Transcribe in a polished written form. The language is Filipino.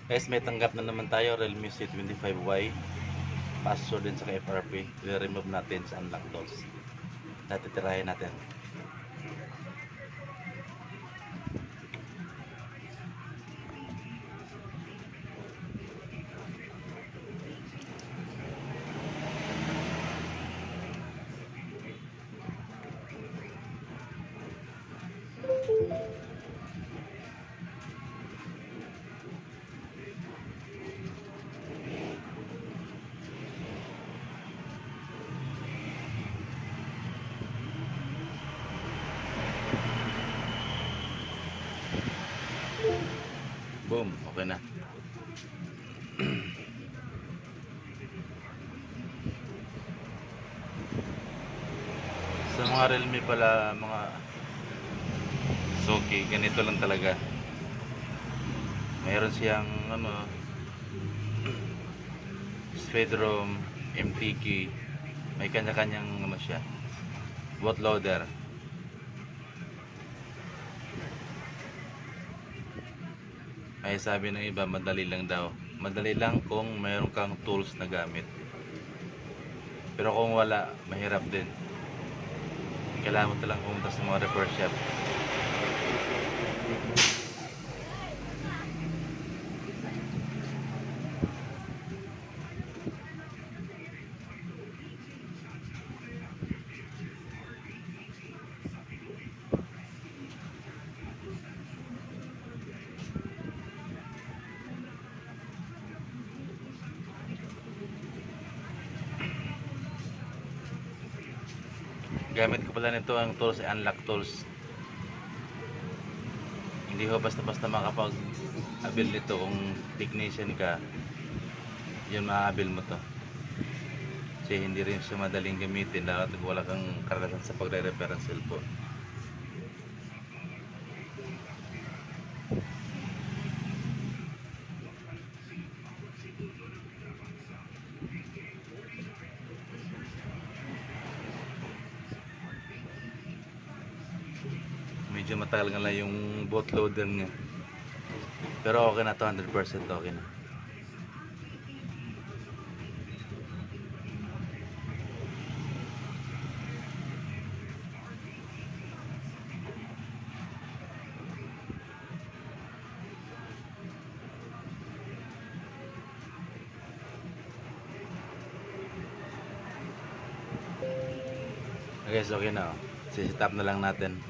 Guys, may tanggap na naman tayo, Realme C25Y. Password din sa FRP. I-remove natin sa unlock tools. Natitirahin natin. Boom, okay na. Sa mga Realme pala, mga Suki, ganito lang talaga. Mayroon siyang Spectrum, MTK. May kanya-kanyang siya, bootloader. Ay sabi ng iba, madali lang daw. Madali lang kung mayroon kang tools na gamit. Pero kung wala, mahirap din. Kailangan mo talang pumunta sa mga repair shop. Gamit ko pala nito ang tools ay unlock tools. Hindi ho basta-basta makapag-abil nito. Kung technician ka, yun ma-abil mo to. Kasi hindi rin siya madaling gamitin lalo kung wala kang karanasan sa pagre-repair ng cellphone. Medyo matagal nga lang yung bootloader niya. Pero okay na to, 100% okay na. Okay, so okay na. Sisitap na lang natin.